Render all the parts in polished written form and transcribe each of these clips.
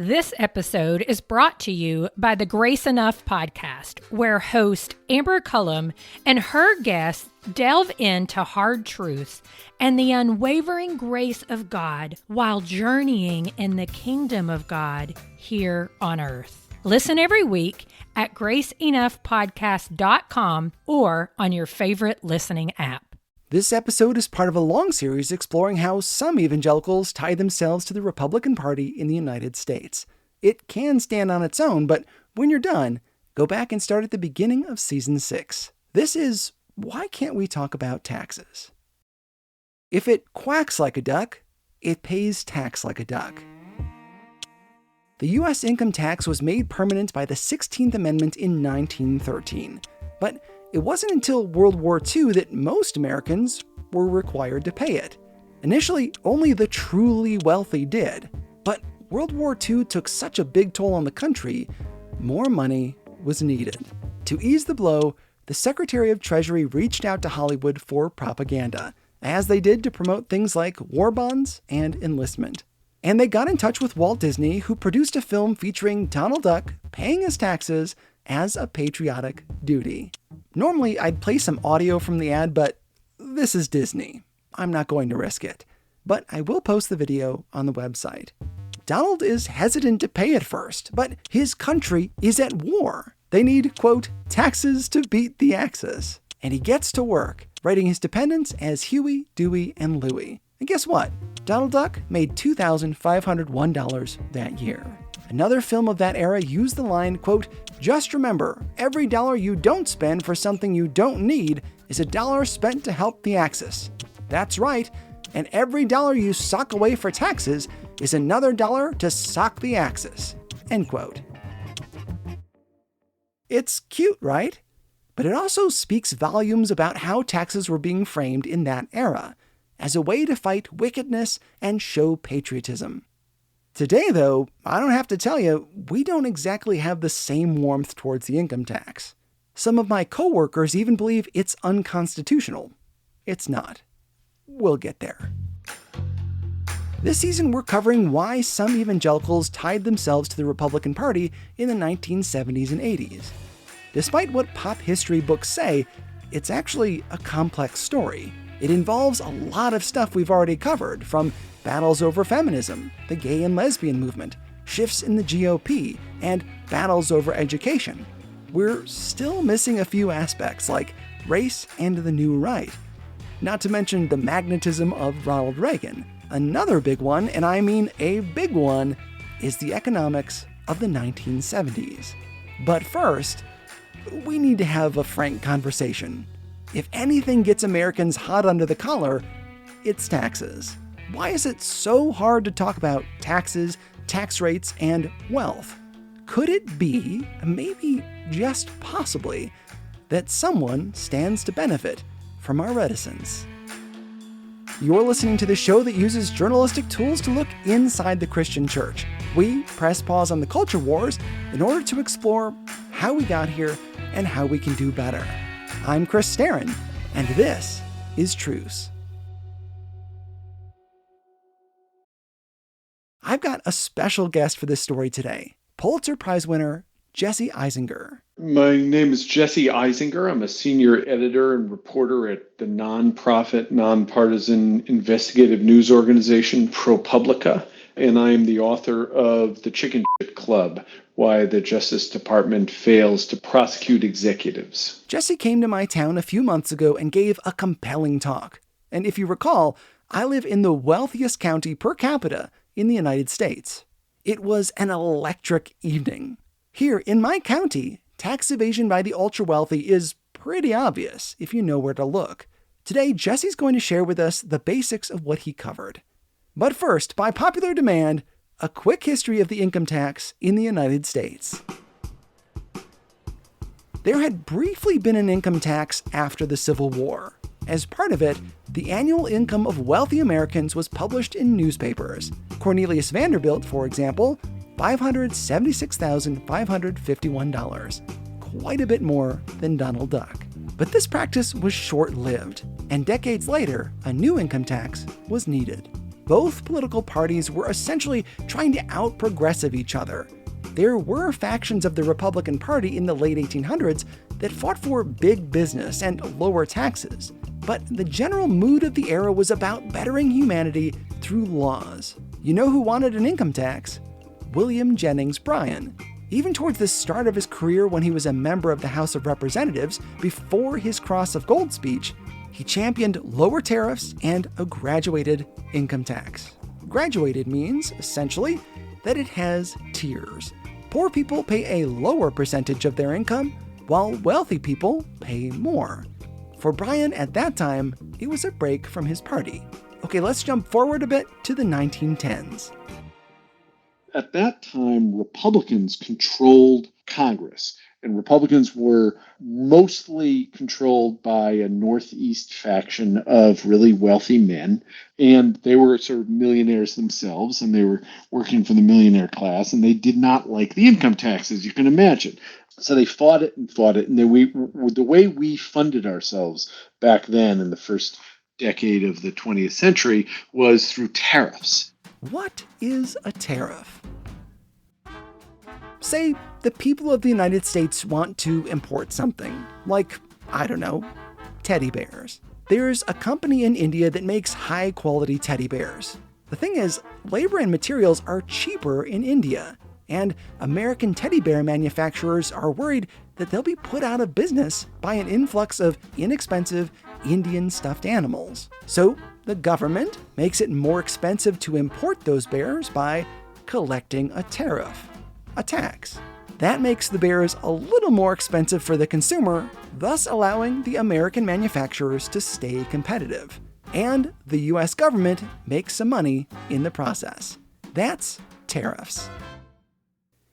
This episode is brought to you by the Grace Enough podcast, where host Amber Cullum and her guests delve into hard truths and the unwavering grace of God while journeying in the kingdom of God here on earth. Listen every week at graceenoughpodcast.com or on your favorite listening app. This episode is part of a long series exploring how some evangelicals tie themselves to the Republican Party in the United States. It can stand on its own, but when you're done, go back and start at the beginning of Season 6. This is Why Can't We Talk About Taxes? If it quacks like a duck, it pays tax like a duck. The U.S. income tax was made permanent by the 16th Amendment in 1913, but it wasn't until World War II that most Americans were required to pay it. Initially, only the truly wealthy did. But World War II took such a big toll on the country, more money was needed. To ease the blow, the Secretary of Treasury reached out to Hollywood for propaganda, as they did to promote things like war bonds and enlistment. And they got in touch with Walt Disney, who produced a film featuring Donald Duck paying his taxes as a patriotic duty. Normally, I'd play some audio from the ad, but this is Disney. I'm not going to risk it. But I will post the video on the website. Donald is hesitant to pay at first, but his country is at war. They need, quote, taxes to beat the Axis. And he gets to work, writing his dependents as Huey, Dewey, and Louie. And guess what? Donald Duck made $2,501 that year. Another film of that era used the line, quote, just remember, every dollar you don't spend for something you don't need is a dollar spent to help the Axis. That's right, and every dollar you sock away for taxes is another dollar to sock the Axis, end quote. It's cute, right? But it also speaks volumes about how taxes were being framed in that era, as a way to fight wickedness and show patriotism. Today, though, I don't have to tell you, we don't exactly have the same warmth towards the income tax. Some of my coworkers even believe it's unconstitutional. It's not. We'll get there. This season, we're covering why some evangelicals tied themselves to the Republican Party in the 1970s and 80s. Despite what pop history books say, it's actually a complex story. It involves a lot of stuff we've already covered, from battles over feminism, the gay and lesbian movement, shifts in the GOP, and battles over education. We're still missing a few aspects like race and the new right. Not to mention the magnetism of Ronald Reagan. Another big one, and I mean a big one, is the economics of the 1970s. But first, we need to have a frank conversation. If anything gets Americans hot under the collar, it's taxes. Why is it so hard to talk about taxes, tax rates, and wealth? Could it be, maybe just possibly, that someone stands to benefit from our reticence? You're listening to the show that uses journalistic tools to look inside the Christian church. We press pause on the culture wars in order to explore how we got here and how we can do better. I'm Chris Starrin, and this is Truce. I've got a special guest for this story today, Pulitzer Prize winner Jesse Eisinger. My name is Jesse Eisinger. I'm a senior editor and reporter at the nonprofit, nonpartisan investigative news organization Publica, and I am the author of The Chicken Shit Club, Why the Justice Department Fails to Prosecute Executives. Jesse came to my town a few months ago and gave a compelling talk. And if you recall, I live in the wealthiest county per capita in the United States. It was an electric evening. Here in my county, tax evasion by the ultra-wealthy is pretty obvious if you know where to look. Today, Jesse's going to share with us the basics of what he covered. But first, by popular demand, a quick history of the income tax in the United States. There had briefly been an income tax after the Civil War. As part of it, the annual income of wealthy Americans was published in newspapers. Cornelius Vanderbilt, for example, $576,551, quite a bit more than Donald Duck. But this practice was short-lived, and decades later, a new income tax was needed. Both political parties were essentially trying to out-progressive each other. There were factions of the Republican Party in the late 1800s that fought for big business and lower taxes, but the general mood of the era was about bettering humanity through laws. You know who wanted an income tax? William Jennings Bryan. Even towards the start of his career when he was a member of the House of Representatives, before his Cross of Gold speech, he championed lower tariffs and a graduated income tax. Graduated means, essentially, that it has tiers. Poor people pay a lower percentage of their income, while wealthy people pay more. For Bryan at that time, it was a break from his party. Okay, let's jump forward a bit to the 1910s. At that time, Republicans controlled Congress, and Republicans were mostly controlled by a Northeast faction of really wealthy men, and they were sort of millionaires themselves, and they were working for the millionaire class, and they did not like the income tax, as you can imagine. So they fought it, and the way we funded ourselves back then in the first decade of the 20th century was through tariffs. What is a tariff? Say the people of the United States want to import something, like, I don't know, teddy bears. There's a company in India that makes high-quality teddy bears. The thing is, labor and materials are cheaper in India, and American teddy bear manufacturers are worried that they'll be put out of business by an influx of inexpensive Indian stuffed animals. So the government makes it more expensive to import those bears by collecting a tariff, a tax. That makes the bears a little more expensive for the consumer, thus allowing the American manufacturers to stay competitive. And the US government makes some money in the process. That's tariffs.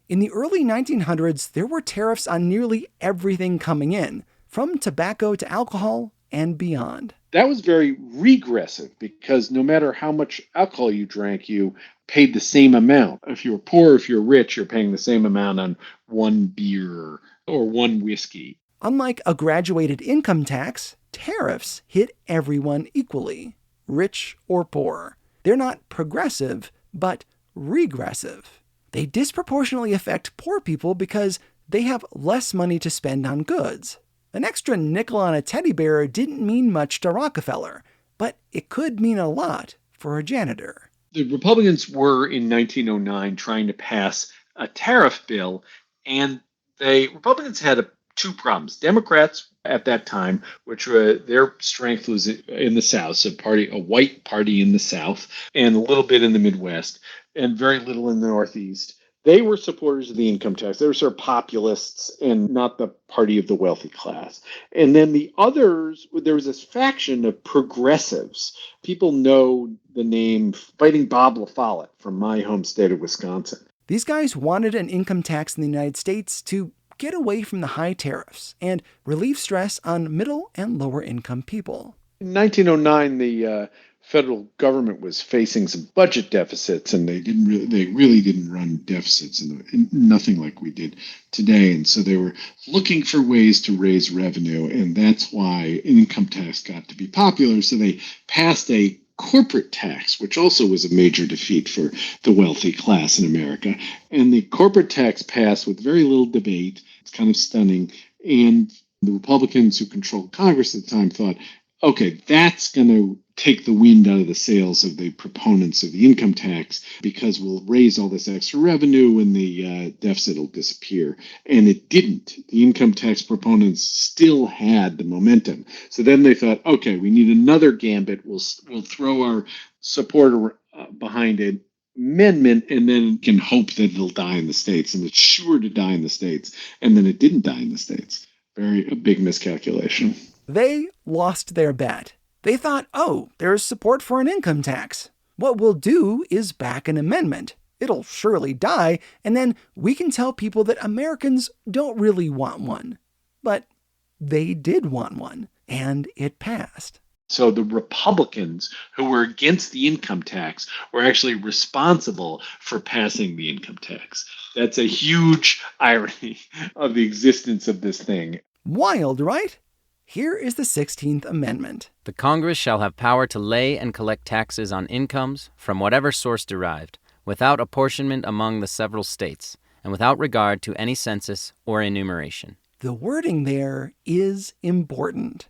In the early 1900s, there were tariffs on nearly everything coming in, from tobacco to alcohol and beyond. That was very regressive because no matter how much alcohol you drank, you paid the same amount. If you're poor, if you're rich, you're paying the same amount on one beer or one whiskey. Unlike a graduated income tax, tariffs hit everyone equally, rich or poor. They're not progressive, but regressive. They disproportionately affect poor people because they have less money to spend on goods. An extra nickel on a teddy bear didn't mean much to Rockefeller, but it could mean a lot for a janitor. The Republicans were in 1909 trying to pass a tariff bill, and Republicans had two problems. Democrats at that time, which their strength was in the South, so a white party in the South, and a little bit in the Midwest, and very little in the Northeast. They were supporters of the income tax. They were sort of populists and not the party of the wealthy class. And then the others, there was this faction of progressives. People know the name Fighting Bob La Follette from my home state of Wisconsin. These guys wanted an income tax in the United States to get away from the high tariffs and relieve stress on middle and lower income people. In 1909, the federal government was facing some budget deficits, and they really didn't run deficits, and nothing like we did today. And so they were looking for ways to raise revenue, and that's why income tax got to be popular. So they passed a corporate tax, which also was a major defeat for the wealthy class in America. And the corporate tax passed with very little debate. It's kind of stunning. And the Republicans who controlled Congress at the time thought, okay, that's going to take the wind out of the sails of the proponents of the income tax because we'll raise all this extra revenue and the deficit will disappear. And it didn't. The income tax proponents still had the momentum. So then they thought, okay, we need another gambit. We'll throw our support behind an amendment and then can hope that it'll die in the States. And it's sure to die in the States. And then it didn't die in the States. A big miscalculation. They lost their bet. They thought, oh, there's support for an income tax. What we'll do is back an amendment. It'll surely die, and then we can tell people that Americans don't really want one. But they did want one, and it passed. So the Republicans who were against the income tax were actually responsible for passing the income tax. That's a huge irony of the existence of this thing. Wild, right? Here is the 16th Amendment. The Congress shall have power to lay and collect taxes on incomes from whatever source derived, without apportionment among the several states, and without regard to any census or enumeration. The wording there is important.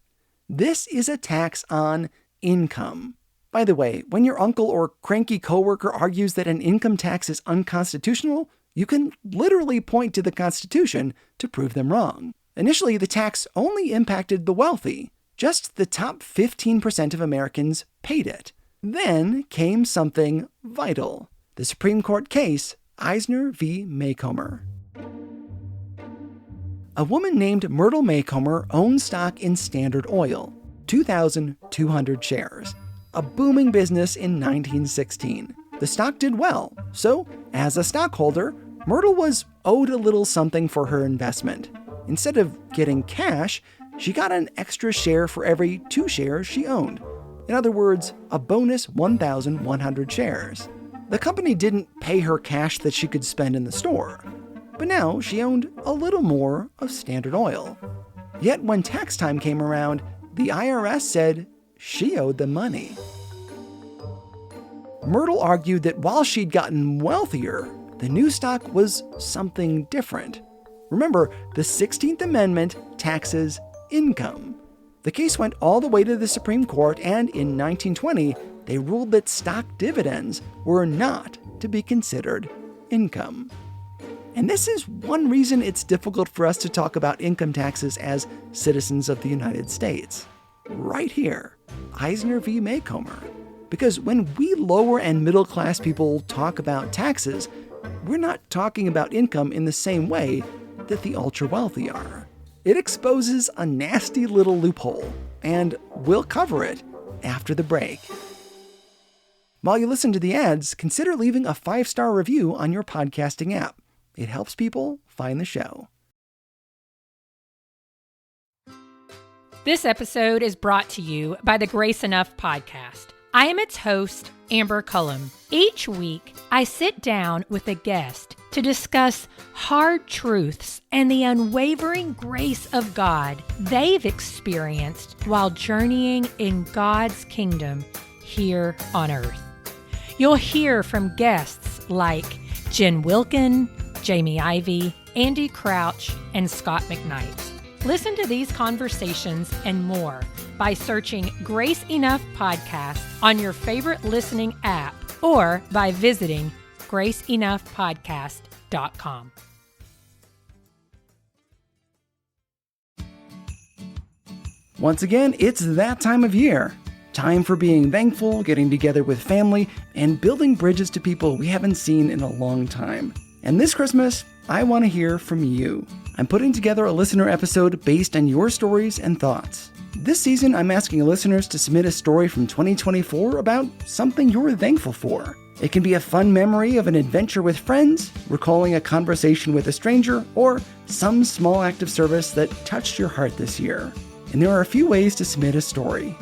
This is a tax on income. By the way, when your uncle or cranky coworker argues that an income tax is unconstitutional, you can literally point to the Constitution to prove them wrong. Initially, the tax only impacted the wealthy. Just the top 15% of Americans paid it. Then came something vital. The Supreme Court case, Eisinger v. Maycomer. A woman named Myrtle Maycomer owned stock in Standard Oil, 2,200 shares, a booming business in 1916. The stock did well, so as a stockholder, Myrtle was owed a little something for her investment. Instead of getting cash, she got an extra share for every 2 shares she owned. In other words, a bonus 1,100 shares. The company didn't pay her cash that she could spend in the store, but now she owned a little more of Standard Oil. Yet when tax time came around, the IRS said she owed them money. Myrtle argued that while she'd gotten wealthier, the new stock was something different. Remember, the 16th Amendment taxes income. The case went all the way to the Supreme Court, and in 1920, they ruled that stock dividends were not to be considered income. And this is one reason it's difficult for us to talk about income taxes as citizens of the United States. Right here, Eisinger v. Maycomer. Because when we lower and middle class people talk about taxes, we're not talking about income in the same way that the ultra-wealthy are. It exposes a nasty little loophole, and we'll cover it after the break. While you listen to the ads, consider leaving a 5-star review on your podcasting app. It helps people find the show. This episode is brought to you by the Grace Enough podcast. I am its host, Amber Cullum. Each week, I sit down with a guest to discuss hard truths and the unwavering grace of God they've experienced while journeying in God's kingdom here on earth. You'll hear from guests like Jen Wilkin, Jamie Ivey, Andy Crouch, and Scott McKnight. Listen to these conversations and more by searching Grace Enough Podcast on your favorite listening app or by visiting graceenoughpodcast.com. Once again, it's that time of year. Time for being thankful, getting together with family, and building bridges to people we haven't seen in a long time. And this Christmas, I want to hear from you. I'm putting together a listener episode based on your stories and thoughts. This season, I'm asking listeners to submit a story from 2024 about something you're thankful for. It can be a fun memory of an adventure with friends, recalling a conversation with a stranger, or some small act of service that touched your heart this year. And there are a few ways to submit a story.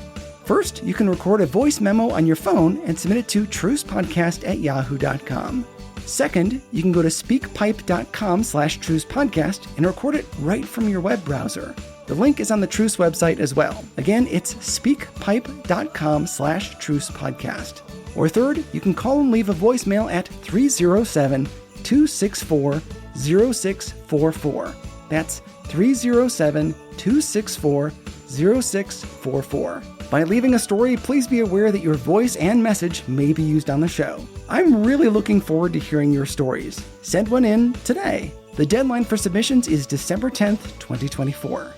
First, you can record a voice memo on your phone and submit it to trucepodcast@yahoo.com. Second, you can go to speakpipe.com/trucepodcast and record it right from your web browser. The link is on the Truce website as well. Again, it's speakpipe.com/trucepodcast. Or third, you can call and leave a voicemail at 307-264-0644. That's 307-264-0644. By leaving a story, please be aware that your voice and message may be used on the show. I'm really looking forward to hearing your stories. Send one in today. The deadline for submissions is December 10th, 2024.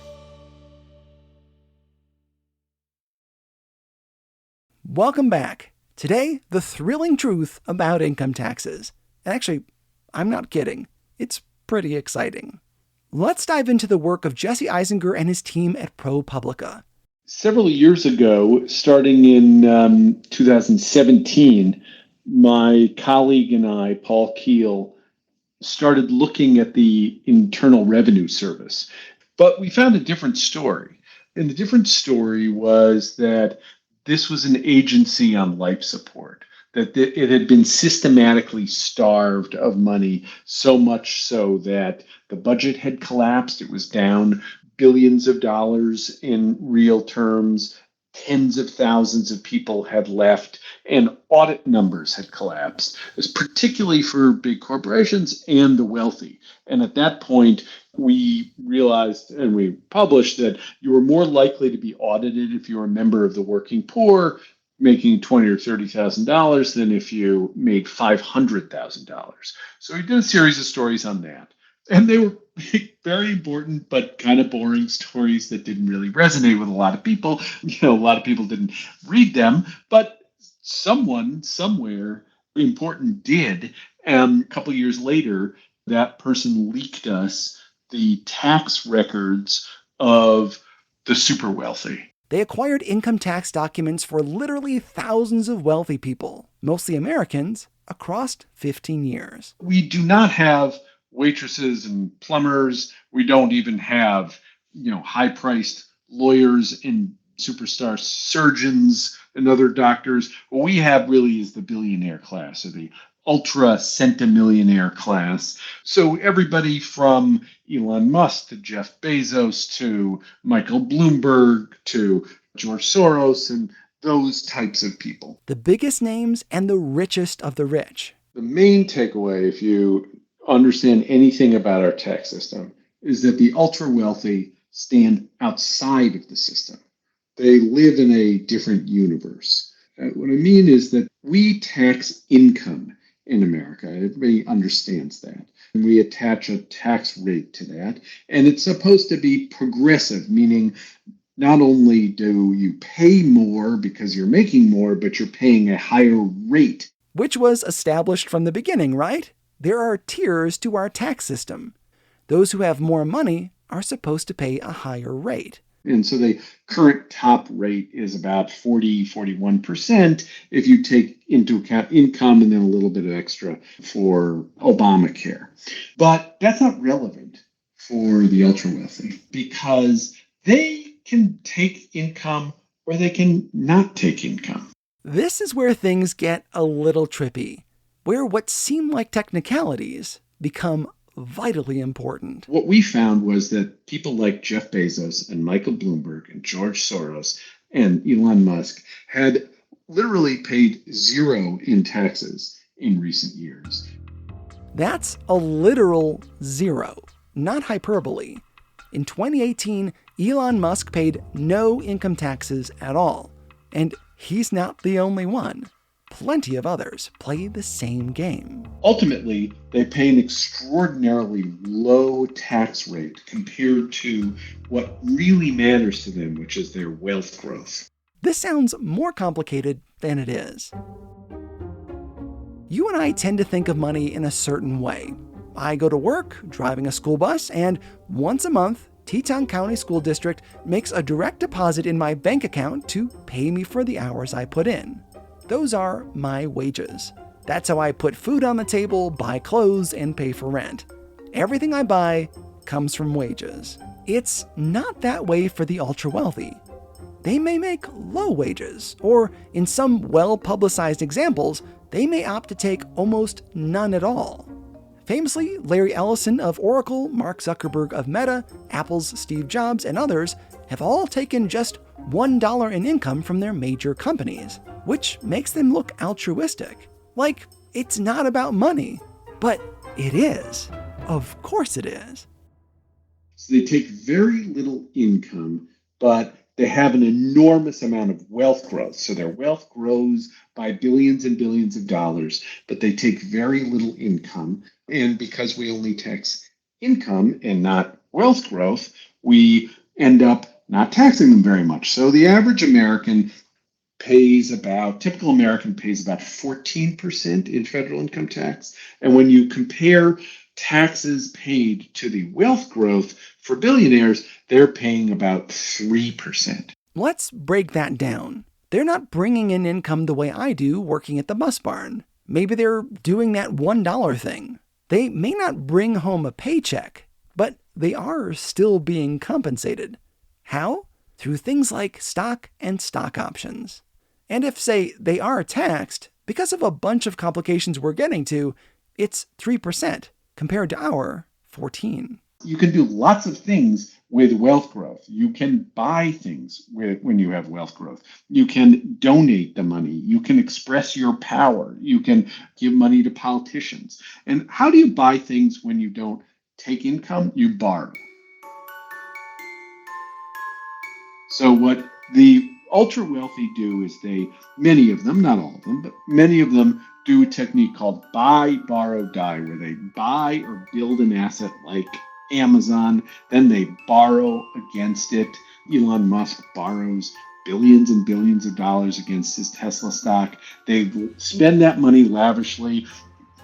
Welcome back. Today, the thrilling truth about income taxes. And actually, I'm not kidding. It's pretty exciting. Let's dive into the work of Jesse Eisinger and his team at Publica. Several years ago, starting in 2017, my colleague and I, Paul Keel, started looking at the Internal Revenue Service. But we found a different story. And the different story was that this was an agency on life support, that it had been systematically starved of money, so much so that the budget had collapsed. It was down billions of dollars in real terms. tens of thousands of people had left and audit numbers had collapsed. It's particularly for big corporations and the wealthy. And at that point, we realized and we published that you were more likely to be audited if you were a member of the working poor, making $20,000 or $30,000 than if you made $500,000. So we did a series of stories on that. And they were very important, but kind of boring stories that didn't really resonate with a lot of people. A lot of people didn't read them, but someone somewhere important did. And a couple of years later, that person leaked us the tax records of the super wealthy. They acquired income tax documents for literally thousands of wealthy people, mostly Americans, across 15 years. We do not have waitresses and plumbers. We don't even have, high-priced lawyers and superstar surgeons and other doctors. What we have really is the billionaire class, or the ultra centimillionaire class. So everybody from Elon Musk to Jeff Bezos to Michael Bloomberg to George Soros and those types of people. The biggest names and the richest of the rich. The main takeaway, if you understand anything about our tax system, is that the ultra wealthy stand outside of the system. They live in a different universe. What I mean is that we tax income in America. Everybody understands that. And we attach a tax rate to that. And it's supposed to be progressive, meaning not only do you pay more because you're making more, but you're paying a higher rate. Which was established from the beginning, right? There are tiers to our tax system. Those who have more money are supposed to pay a higher rate. And so the current top rate is about 41% if you take into account income and then a little bit of extra for Obamacare. But that's not relevant for the ultra wealthy because they can take income or they can not take income. This is where things get a little trippy, where what seem like technicalities become vitally important. What we found was that people like Jeff Bezos and Michael Bloomberg and George Soros and Elon Musk had literally paid zero in taxes in recent years. That's a literal zero, not hyperbole. In 2018, Elon Musk paid no income taxes at all. And he's not the only one. Plenty of others play the same game. Ultimately, they pay an extraordinarily low tax rate compared to what really matters to them, which is their wealth growth. This sounds more complicated than it is. You and I tend to think of money in a certain way. I go to work driving a school bus, and once a month, Teton County School District makes a direct deposit in my bank account to pay me for the hours I put in. Those are my wages. That's how I put food on the table, buy clothes, and pay for rent. Everything I buy comes from wages. It's not that way for the ultra-wealthy. They may make low wages, or in some well-publicized examples, they may opt to take almost none at all. Famously, Larry Ellison of Oracle, Mark Zuckerberg of Meta, Apple's Steve Jobs, and others have all taken just $1 in income from their major companies, which makes them look altruistic. Like, it's not about money. But it is. Of course it is. So they take very little income, but they have an enormous amount of wealth growth. So their wealth grows by billions and billions of dollars, but they take very little income. And because we only tax income and not wealth growth, we end up not taxing them very much. So the average American typical American pays about 14% in federal income tax. And when you compare taxes paid to the wealth growth for billionaires, they're paying about 3%. Let's break that down. They're not bringing in income the way I do working at the bus barn. Maybe they're doing that $1 thing. They may not bring home a paycheck, but they are still being compensated. How? Through things like stock and stock options. And if, say, they are taxed, because of a bunch of complications we're getting to, it's 3% compared to our 14%. you can do lots of things with wealth growth. You can buy things when you have wealth growth. You can donate the money. You can express your power. You can give money to politicians. And how do you buy things when you don't take income? You borrow. So what the ultra wealthy do is many of them, not all of them, but many of them do a technique called buy, borrow, die, where they buy or build an asset like Amazon, then they borrow against it. Elon Musk borrows billions and billions of dollars against his Tesla stock. They spend that money lavishly.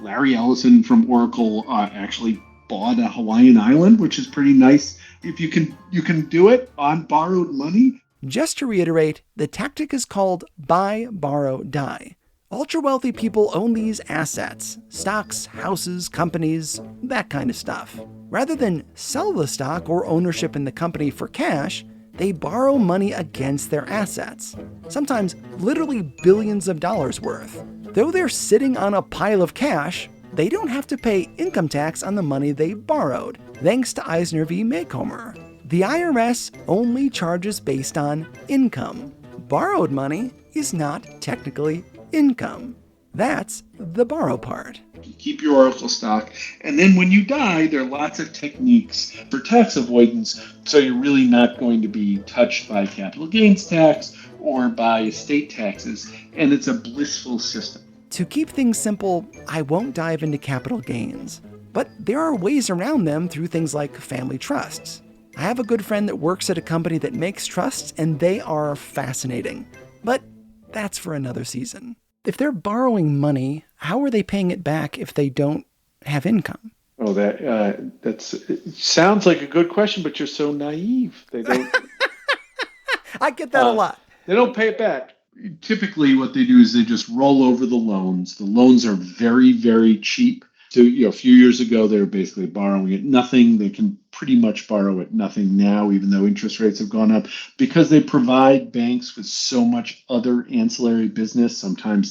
Larry Ellison from Oracle actually bought a Hawaiian island, which is pretty nice. If you can do it on borrowed money. Just to reiterate, the tactic is called buy, borrow, die. Ultra-wealthy people own these assets, stocks, houses, companies, that kind of stuff. Rather than sell the stock or ownership in the company for cash, they borrow money against their assets, sometimes literally billions of dollars worth. Though they're sitting on a pile of cash, they don't have to pay income tax on the money they borrowed, thanks to Eisinger v. Maycomer. The IRS only charges based on income. Borrowed money is not technically income. That's the borrow part. You keep your Oracle stock, and then when you die, there are lots of techniques for tax avoidance, so you're really not going to be touched by capital gains tax or by estate taxes, and it's a blissful system. To keep things simple, I won't dive into capital gains, but there are ways around them through things like family trusts. I have a good friend that works at a company that makes trusts, and they are fascinating. But that's for another season. If they're borrowing money, how are they paying it back if they don't have income? Oh, it sounds like a good question, but you're so naive. They don't. I get that a lot. They don't pay it back. Typically, what they do is they just roll over the loans. The loans are very, very cheap. So, a few years ago, they were basically borrowing at nothing. They can pretty much borrow at nothing now, even though interest rates have gone up, because they provide banks with so much other ancillary business. Sometimes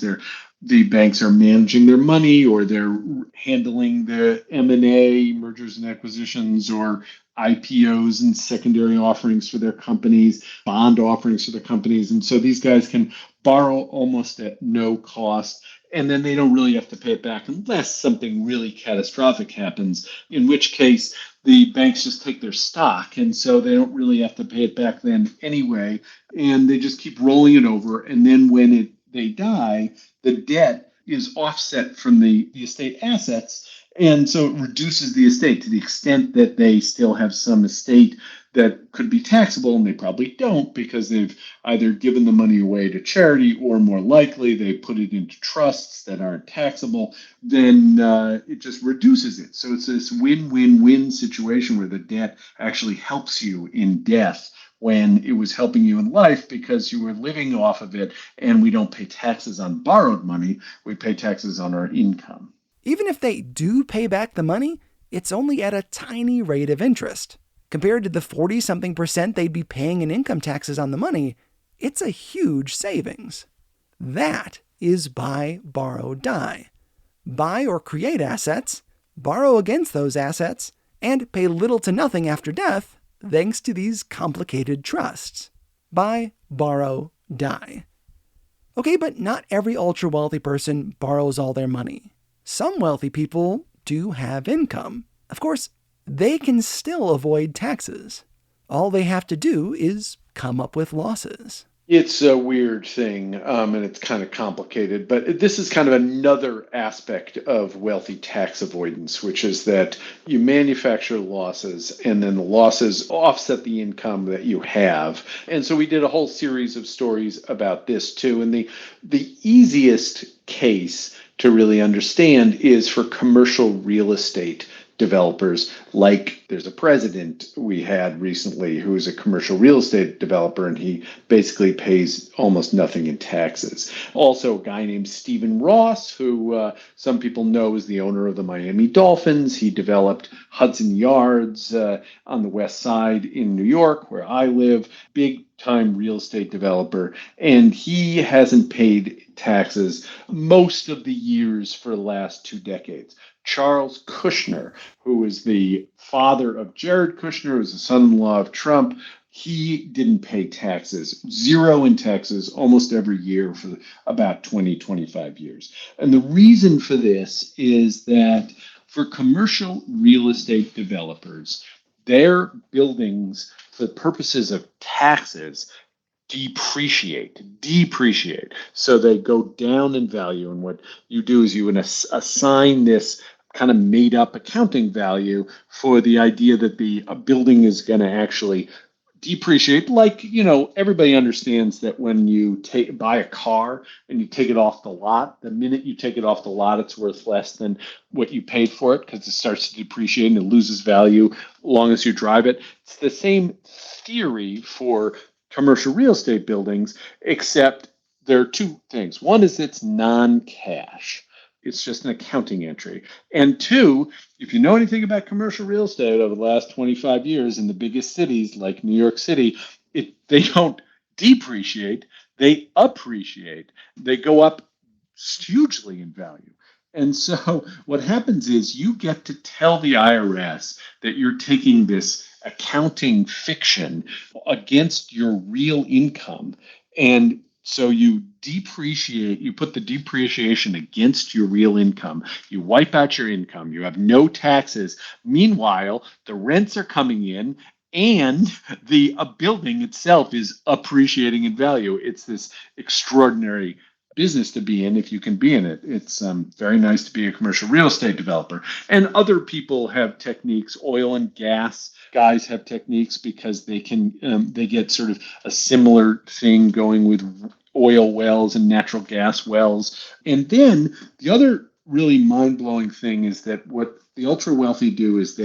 the banks are managing their money, or they're handling the M&A, mergers and acquisitions, or IPOs and secondary offerings for their companies, bond offerings for their companies. And so these guys can borrow almost at no cost. And then they don't really have to pay it back unless something really catastrophic happens, in which case the banks just take their stock. And so they don't really have to pay it back then anyway. And they just keep rolling it over. And then when they die, the debt is offset from the estate assets. And so it reduces the estate to the extent that they still have some estate that could be taxable, and they probably don't because they've either given the money away to charity or more likely they put it into trusts that aren't taxable. Then it just reduces it. So it's this win-win-win situation where the debt actually helps you in death when it was helping you in life because you were living off of it, and we don't pay taxes on borrowed money. We pay taxes on our income. Even if they do pay back the money, it's only at a tiny rate of interest. Compared to the 40-something% they'd be paying in income taxes on the money, it's a huge savings. That is buy, borrow, die. Buy or create assets, borrow against those assets, and pay little to nothing after death thanks to these complicated trusts. Buy, borrow, die. Okay, but not every ultra-wealthy person borrows all their money. Some wealthy people do have income. Of course, they can still avoid taxes. All they have to do is come up with losses. It's a weird thing, and it's kind of complicated, but this is kind of another aspect of wealthy tax avoidance, which is that you manufacture losses, and then the losses offset the income that you have. And so we did a whole series of stories about this too. And the easiest case to really understand is for commercial real estate developers. Like there's a president we had recently who is a commercial real estate developer, and he basically pays almost nothing in taxes. Also, a guy named Stephen Ross, who some people know is the owner of the Miami Dolphins. He developed Hudson Yards on the west side in New York, where I live. Big time real estate developer, and he hasn't paid taxes most of the years for the last 2 decades. Charles Kushner, who was the father of Jared Kushner, who was the son-in-law of Trump. He didn't pay taxes, zero in taxes almost every year for about 20, 25 years. And the reason for this is that for commercial real estate developers, their buildings, for purposes of taxes, depreciate. So they go down in value. And what you do is you assign this kind of made up accounting value for the idea that a building is going to actually depreciate. Like, everybody understands that when you buy a car and you take it off the lot, the minute you take it off the lot, it's worth less than what you paid for it because it starts to depreciate and it loses value as long as you drive it. It's the same theory for commercial real estate buildings, except there are two things. One is it's non-cash. It's just an accounting entry. And two, if you know anything about commercial real estate over the last 25 years in the biggest cities like New York City, they don't depreciate, they appreciate. They go up hugely in value. And so what happens is you get to tell the IRS that you're taking this accounting fiction against your real income. And so you put the depreciation against your real income. You wipe out your income. You have no taxes. Meanwhile, the rents are coming in and the building itself is appreciating in value. It's this extraordinary business to be in if you can be in it. It's very nice to be a commercial real estate developer. And other people have techniques. Oil and gas guys have techniques because they get sort of a similar thing going with oil wells and natural gas wells. And then the other really mind-blowing thing is that what the ultra wealthy do is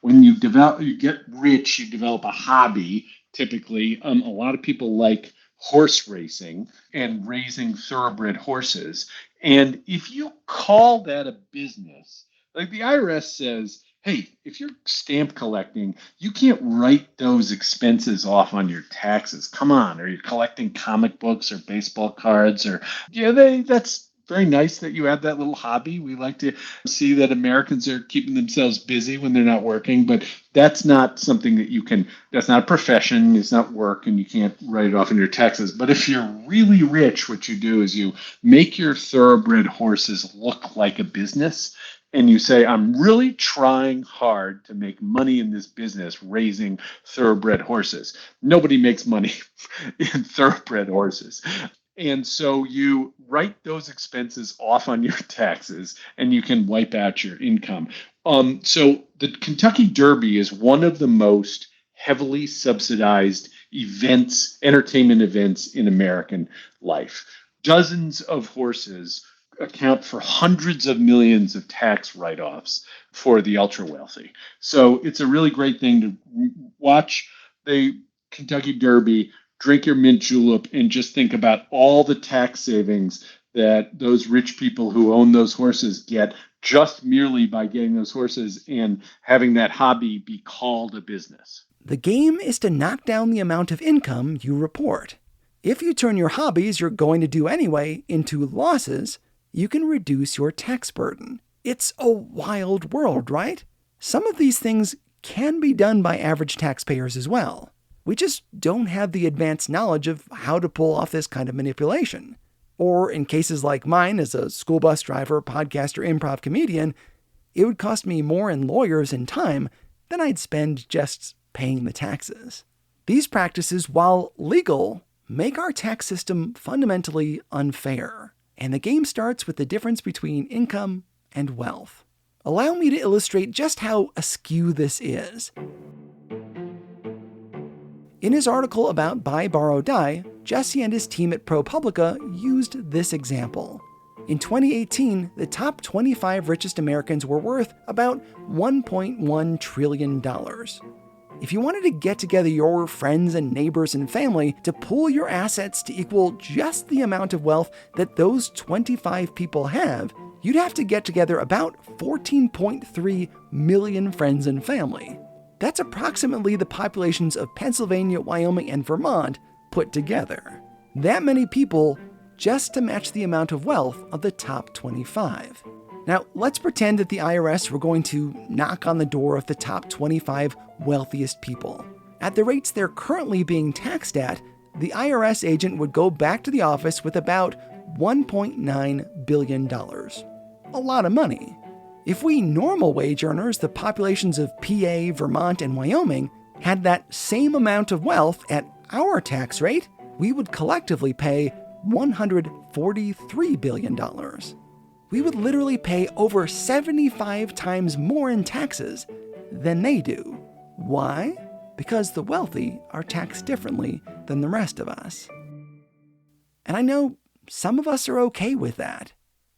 when you get rich, you develop a hobby. Typically, a lot of people like horse racing and raising thoroughbred horses. And if you call that a business, like the IRS says, hey, if you're stamp collecting, you can't write those expenses off on your taxes. Come on, or you're collecting comic books or baseball cards, that's very nice that you have that little hobby. We like to see that Americans are keeping themselves busy when they're not working, but that's not something that that's not a profession, it's not work, and you can't write it off in your taxes. But if you're really rich, what you do is you make your thoroughbred horses look like a business, and you say, I'm really trying hard to make money in this business raising thoroughbred horses. Nobody makes money in thoroughbred horses. And so you write those expenses off on your taxes and you can wipe out your income. So the Kentucky Derby is one of the most heavily subsidized entertainment events in American life. Dozens of horses account for hundreds of millions of tax write-offs for the ultra wealthy. So it's a really great thing to watch the Kentucky Derby, drink your mint julep, and just think about all the tax savings that those rich people who own those horses get just merely by getting those horses and having that hobby be called a business. The game is to knock down the amount of income you report. If you turn your hobbies you're going to do anyway into losses, you can reduce your tax burden. It's a wild world, right? Some of these things can be done by average taxpayers as well. We just don't have the advanced knowledge of how to pull off this kind of manipulation. Or in cases like mine as a school bus driver, podcaster, improv comedian, it would cost me more in lawyers and time than I'd spend just paying the taxes. These practices, while legal, make our tax system fundamentally unfair. And the game starts with the difference between income and wealth. Allow me to illustrate just how askew this is. In his article about Buy, Borrow, Die, Jesse and his team at Publica used this example. In 2018, the top 25 richest Americans were worth about $1.1 trillion. If you wanted to get together your friends and neighbors and family to pool your assets to equal just the amount of wealth that those 25 people have, you'd have to get together about 14.3 million friends and family. That's approximately the populations of Pennsylvania, Wyoming, and Vermont put together. That many people just to match the amount of wealth of the top 25. Now, let's pretend that the IRS were going to knock on the door of the top 25 wealthiest people. At the rates they're currently being taxed at, the IRS agent would go back to the office with about $1.9 billion. A lot of money. If we normal wage earners, the populations of PA, Vermont, and Wyoming, had that same amount of wealth at our tax rate, we would collectively pay $143 billion. We would literally pay over 75 times more in taxes than they do. Why? Because the wealthy are taxed differently than the rest of us. And I know some of us are okay with that.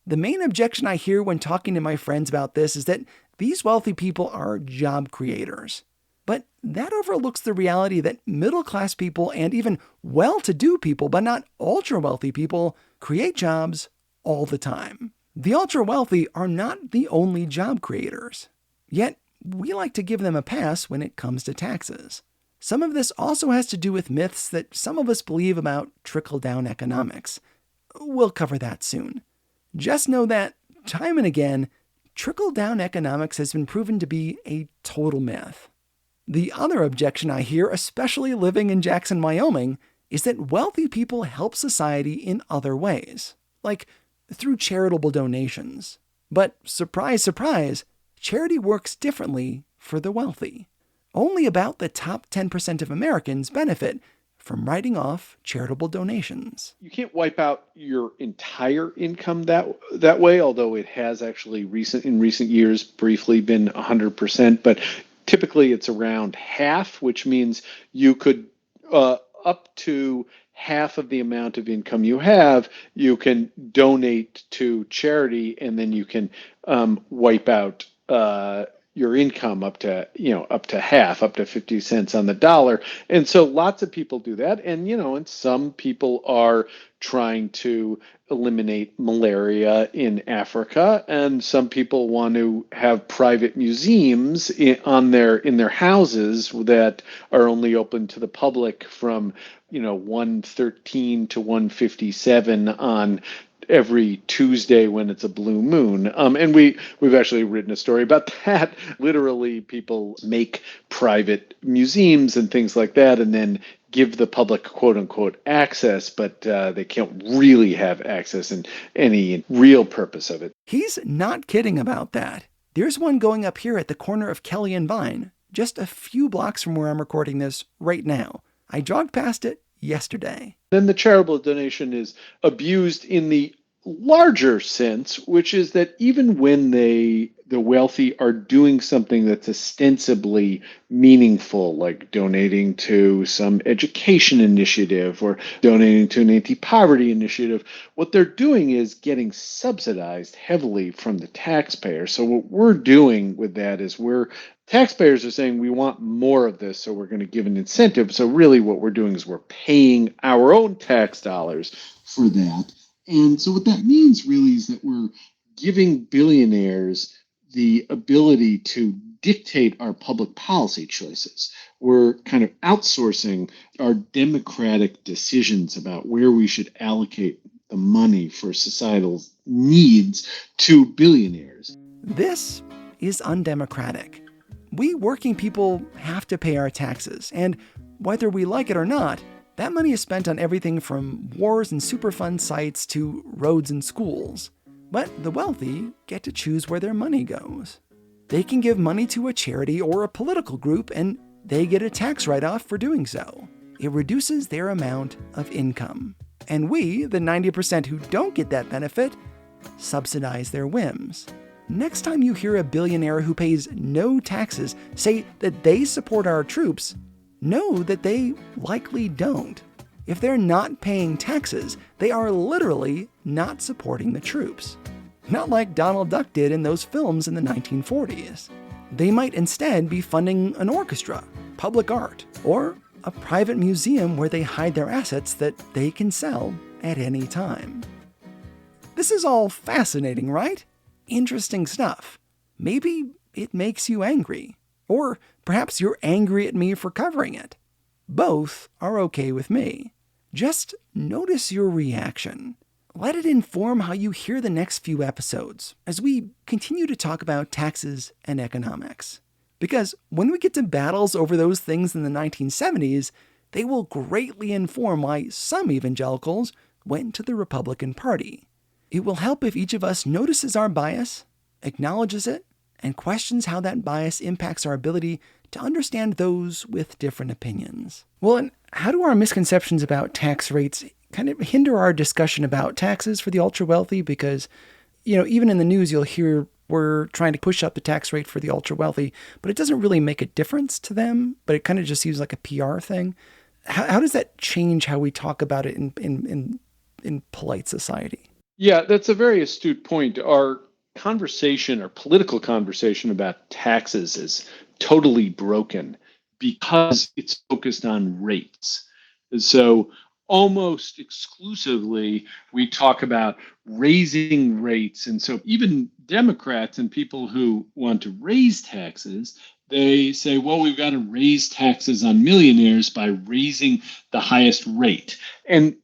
The main objection I hear when talking to my friends about this is that these wealthy people are job creators. But that overlooks the reality that middle-class people and even well-to-do people, but not ultra-wealthy people, create jobs all the time. The ultra-wealthy are not the only job creators. Yet, we like to give them a pass when it comes to taxes. Some of this also has to do with myths that some of us believe about trickle-down economics. We'll cover that soon. Just know that, time and again, trickle-down economics has been proven to be a total myth. The other objection I hear, especially living in Jackson, Wyoming, is that wealthy people help society in other ways, like through charitable donations. But surprise, surprise, charity works differently for the wealthy. Only about the top 10% of Americans benefit from writing off charitable donations. You can't wipe out your entire income that way, although it has actually in recent years briefly been 100%, but typically it's around half, which means you could up to half of the amount of income you have, you can donate to charity, and then you can wipe out your income up to half, up to 50 cents on the dollar. And so lots of people do that. And some people are trying to eliminate malaria in Africa, and some people want to have private museums in their houses that are only open to the public from 113 to 157 on every Tuesday when it's a blue moon. And we've actually written a story about that. Literally, people make private museums and things like that, and then give the public quote unquote access, but they can't really have access in any real purpose of it. He's not kidding about that. There's one going up here at the corner of Kelly and Vine, just a few blocks from where I'm recording this right now. I jogged past it yesterday. Then the charitable donation is abused in the larger sense, which is that even when the wealthy are doing something that's ostensibly meaningful, like donating to some education initiative or donating to an anti-poverty initiative, what they're doing is getting subsidized heavily from the taxpayer. So what we're doing with that is taxpayers are saying we want more of this, so we're going to give an incentive. So really what we're doing is we're paying our own tax dollars for that. And so what that means really is that we're giving billionaires the ability to dictate our public policy choices. We're kind of outsourcing our democratic decisions about where we should allocate the money for societal needs to billionaires. This is undemocratic. We working people have to pay our taxes, and whether we like it or not, that money is spent on everything from wars and Superfund sites to roads and schools. But the wealthy get to choose where their money goes. They can give money to a charity or a political group, and they get a tax write-off for doing so. It reduces their amount of income. And we, the 90% who don't get that benefit, subsidize their whims. Next time you hear a billionaire who pays no taxes say that they support our troops, know that they likely don't. If they're not paying taxes, they are literally not supporting the troops. Not like Donald Duck did in those films in the 1940s. They might instead be funding an orchestra, public art, or a private museum where they hide their assets that they can sell at any time. This is all fascinating, right? Interesting stuff. Maybe it makes you angry. Or perhaps you're angry at me for covering it. Both are okay with me. Just notice your reaction. let it inform how you hear the next few episodes as we continue to talk about taxes and economics. Because when we get to battles over those things in the 1970s, they will greatly inform why some evangelicals went to the Republican Party. It will help if each of us notices our bias, acknowledges it, and questions how that bias impacts our ability to understand those with different opinions. Well, and how do our misconceptions about tax rates kind of hinder our discussion about taxes for the ultra-wealthy? Because, even in the news, you'll hear we're trying to push up the tax rate for the ultra-wealthy, but it doesn't really make a difference to them, but it kind of just seems like a PR thing. How does that change how we talk about it in polite society? Yeah, that's a very astute point. Our political conversation about taxes is totally broken because it's focused on rates. And so almost exclusively, we talk about raising rates. And so even Democrats and people who want to raise taxes, they say, well, we've got to raise taxes on millionaires by raising the highest rate. And,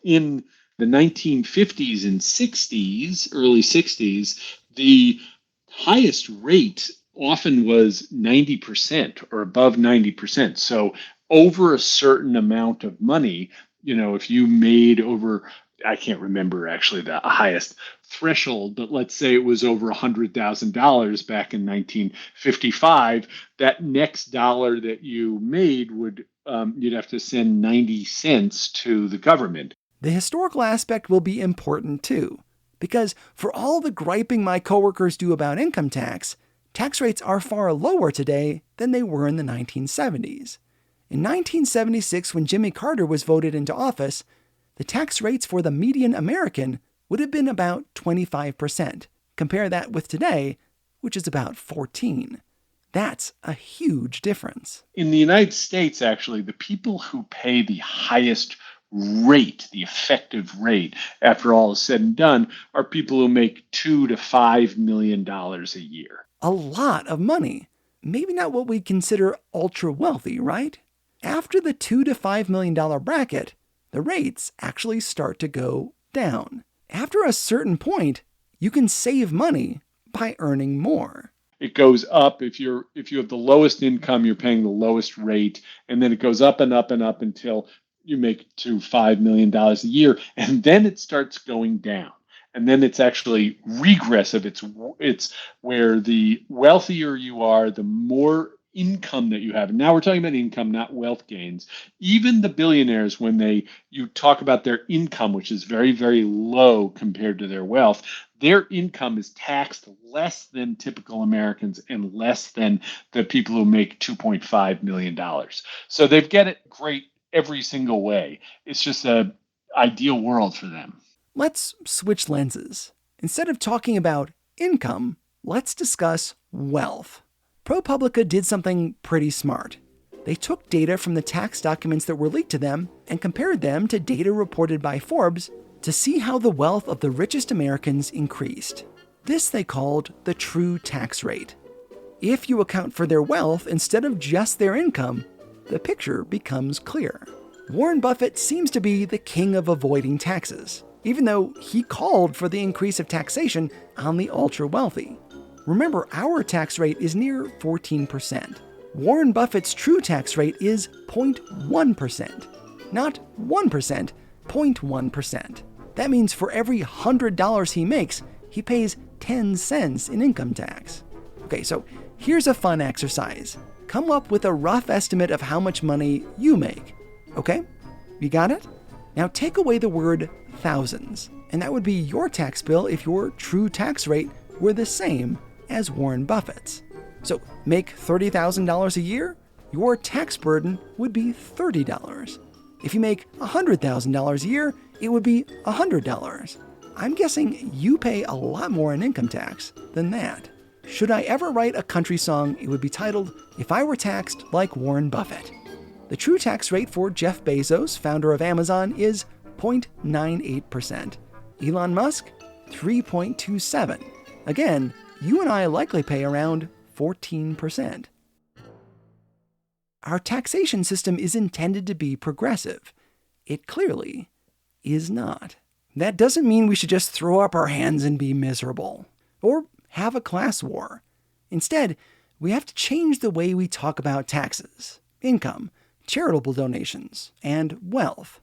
in the 1950s and 60s, early 60s, the highest rate often was 90% or above 90%. So over a certain amount of money, if you made over, I can't remember actually the highest threshold, but let's say it was over $100,000 back in 1955, that next dollar that you made would, you'd have to send 90 cents to the government. The historical aspect will be important too, because for all the griping my coworkers do about income tax rates are far lower today than they were in the 1970s. In 1976, when Jimmy Carter was voted into office, the tax rates for the median American would have been about 25%. Compare that with today, which is about 14%. That's a huge difference. In the United States, actually, the people who pay the highest rate, the effective rate, after all is said and done, are people who make $2 to $5 million a year. A lot of money. Maybe not what we'd consider ultra wealthy, right? After the $2 to $5 million bracket, the rates actually start to go down. After a certain point, you can save money by earning more. It goes up. If you have the lowest income, you're paying the lowest rate, and then it goes up and up and up until you make to $5 million a year, and then it starts going down. And then it's actually regressive. It's where the wealthier you are, the more income that you have. And now we're talking about income, not wealth gains. Even the billionaires, when you talk about their income, which is very, very low compared to their wealth, their income is taxed less than typical Americans and less than the people who make $2.5 million. So they get it great every single way. It's just an ideal world for them. Let's switch lenses. Instead of talking about income, let's discuss wealth. ProPublica did something pretty smart. They took data from the tax documents that were leaked to them and compared them to data reported by Forbes to see how the wealth of the richest Americans increased. This they called the true tax rate. If you account for their wealth instead of just their income, the picture becomes clear. Warren Buffett seems to be the king of avoiding taxes, even though he called for the increase of taxation on the ultra-wealthy. Remember, our tax rate is near 14%. Warren Buffett's true tax rate is 0.1%. Not 1%, 0.1%. That means for every $100 he makes, he pays 10 cents in income tax. Okay, so here's a fun exercise. Come up with a rough estimate of how much money you make. Okay? You got it? Now take away the word thousands, and that would be your tax bill if your true tax rate were the same as Warren Buffett's. So make $30,000 a year, your tax burden would be $30. If you make $100,000 a year, it would be $100. I'm guessing you pay a lot more in income tax than that. Should I ever write a country song, it would be titled, If I Were Taxed Like Warren Buffett. The true tax rate for Jeff Bezos, founder of Amazon, is 0.98%. Elon Musk, 3.27%. Again, you and I likely pay around 14%. Our taxation system is intended to be progressive. It clearly is not. That doesn't mean we should just throw up our hands and be miserable, or have a class war. Instead, we have to change the way we talk about taxes, income, charitable donations, and wealth.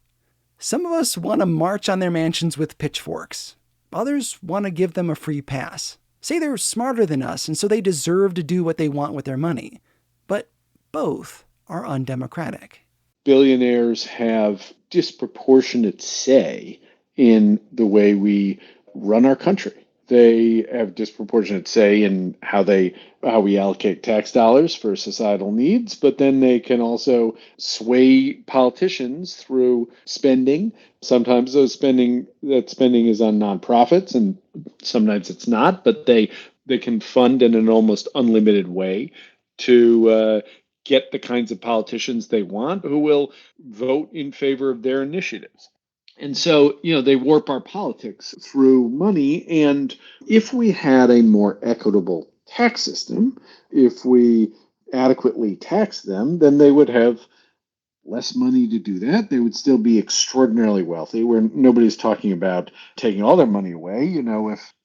Some of us want to march on their mansions with pitchforks. Others want to give them a free pass. Say they're smarter than us, and so they deserve to do what they want with their money. But both are undemocratic. Billionaires have disproportionate say in the way we run our country. They have disproportionate say in how we allocate tax dollars for societal needs, but then they can also sway politicians through spending. Sometimes that spending is on nonprofits, and sometimes it's not, but they can fund in an almost unlimited way to get the kinds of politicians they want who will vote in favor of their initiatives. And so, they warp our politics through money. And if we had a more equitable tax system, if we adequately tax them, then they would have less money to do that. They would still be extraordinarily wealthy, where nobody's talking about taking all their money away.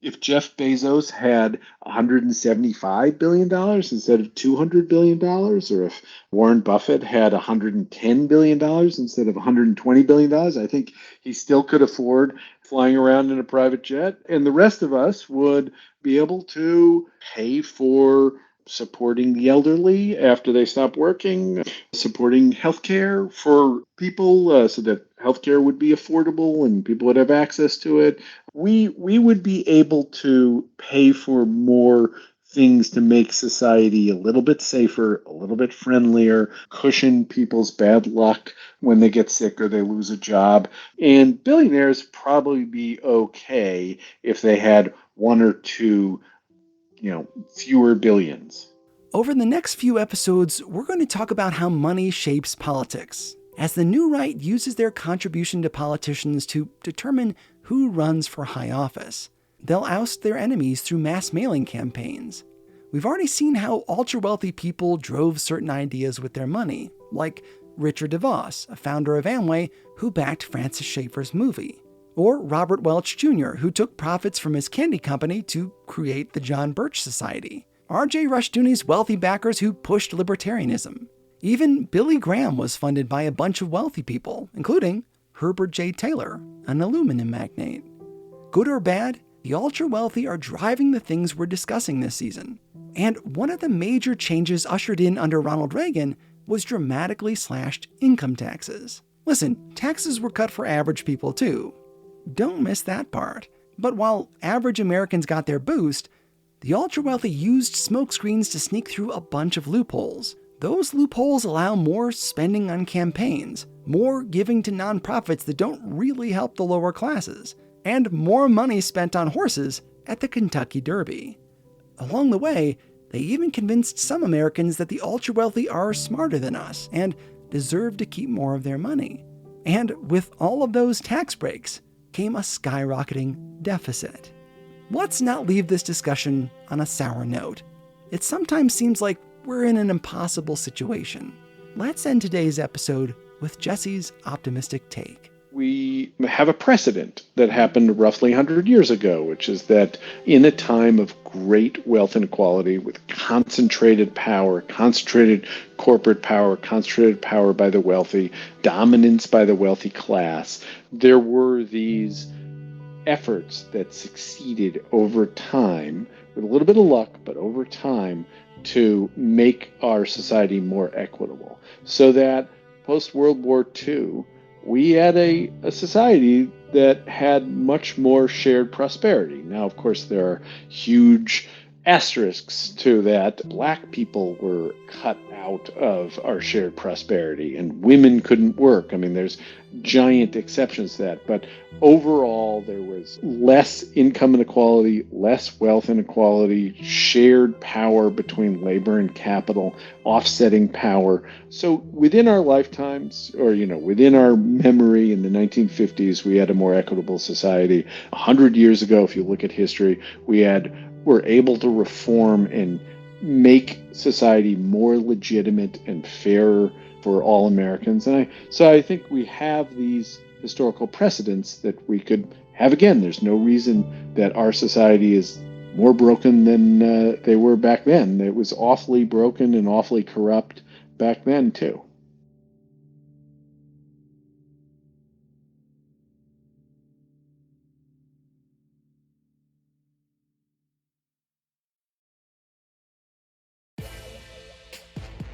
If Jeff Bezos had $175 billion instead of $200 billion, or if Warren Buffett had $110 billion instead of $120 billion, I think he still could afford flying around in a private jet. And the rest of us would be able to pay for supporting the elderly after they stop working, supporting healthcare for people so that healthcare would be affordable and people would have access to it. We would be able to pay for more things to make society a little bit safer, a little bit friendlier, cushion people's bad luck when they get sick or they lose a job. And billionaires probably be okay if they had one or two fewer billions. Over the next few episodes, we're going to talk about how money shapes politics, as the new right uses their contribution to politicians to determine who runs for high office. They'll oust their enemies through mass mailing campaigns. We've already seen how ultra-wealthy people drove certain ideas with their money, like Richard DeVos, a founder of Amway, who backed Francis Schaeffer's movie. Or Robert Welch Jr., who took profits from his candy company to create the John Birch Society. R.J. Rushdoony's wealthy backers who pushed libertarianism. Even Billy Graham was funded by a bunch of wealthy people, including Herbert J. Taylor, an aluminum magnate. Good or bad, the ultra-wealthy are driving the things we're discussing this season. And one of the major changes ushered in under Ronald Reagan was dramatically slashed income taxes. Listen, taxes were cut for average people too. Don't miss that part. But while average Americans got their boost, the ultra-wealthy used smokescreens to sneak through a bunch of loopholes. Those loopholes allow more spending on campaigns, more giving to nonprofits that don't really help the lower classes, and more money spent on horses at the Kentucky Derby. Along the way, they even convinced some Americans that the ultra-wealthy are smarter than us and deserve to keep more of their money. And with all of those tax breaks came a skyrocketing deficit. Let's not leave this discussion on a sour note. It sometimes seems like we're in an impossible situation. Let's end today's episode with Jesse's optimistic take. We have a precedent that happened roughly 100 years ago, which is that in a time of great wealth inequality with concentrated power, concentrated corporate power, concentrated power by the wealthy, dominance by the wealthy class, there were these efforts that succeeded over time, with a little bit of luck, but over time, to make our society more equitable. So that post-World War II, we had a society that had much more shared prosperity. Now, of course, there are huge asterisks to that. Black people were cut out of our shared prosperity, and women couldn't work. I mean, there's giant exceptions to that. But overall, there was less income inequality, less wealth inequality, shared power between labor and capital, offsetting power. So within our lifetimes, or, within our memory in the 1950s, we had a more equitable society. 100 years ago, if you look at history, were able to reform and make society more legitimate and fairer for all Americans. And so I think we have these historical precedents that we could have again. There's no reason that our society is more broken than they were back then. It was awfully broken and awfully corrupt back then, too.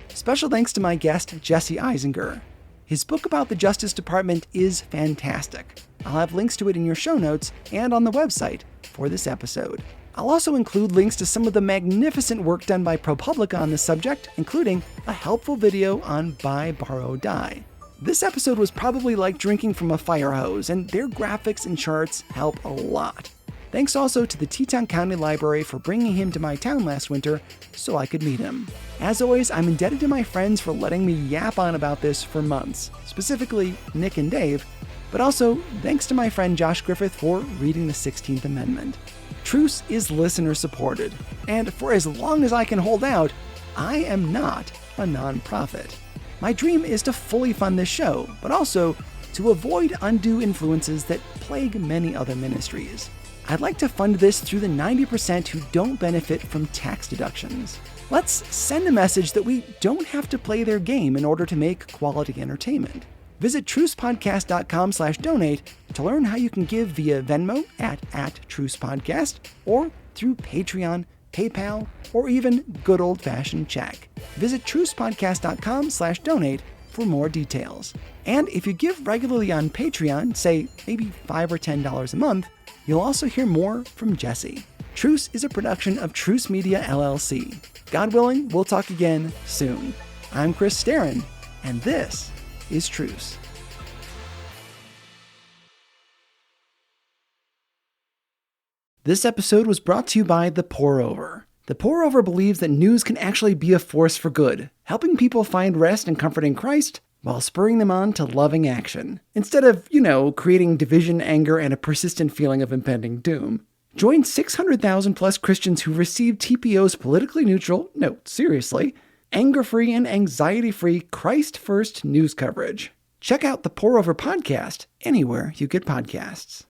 Special thanks to my guest, Jesse Eisinger. His book about the Justice Department is fantastic. I'll have links to it in your show notes and on the website for this episode. I'll also include links to some of the magnificent work done by ProPublica on this subject, including a helpful video on Buy, Borrow, Die. This episode was probably like drinking from a fire hose, and their graphics and charts help a lot. Thanks also to the Teton County Library for bringing him to my town last winter so I could meet him. As always, I'm indebted to my friends for letting me yap on about this for months, specifically Nick and Dave, but also thanks to my friend Josh Griffith for reading the 16th Amendment. Truce is listener-supported, and for as long as I can hold out, I am not a nonprofit. My dream is to fully fund this show, but also to avoid undue influences that plague many other ministries. I'd like to fund this through the 90% who don't benefit from tax deductions. Let's send a message that we don't have to play their game in order to make quality entertainment. Visit trucepodcast.com/donate to learn how you can give via Venmo at @trucepodcast or through Patreon, PayPal, or even good old-fashioned check. Visit trucepodcast.com/donate for more details. And if you give regularly on Patreon, say maybe $5 or $10 a month, you'll also hear more from Jesse. Truce is a production of Truce Media, LLC. God willing, we'll talk again soon. I'm Chris Staron, and this is Truce. This episode was brought to you by The Pour-Over. The Pour-Over believes that news can actually be a force for good, helping people find rest and comfort in Christ while spurring them on to loving action, instead of, creating division, anger, and a persistent feeling of impending doom. Join 600,000 plus Christians who receive TPO's politically neutral, no, seriously, anger-free and anxiety-free Christ-first news coverage. Check out the Pour-Over podcast anywhere you get podcasts.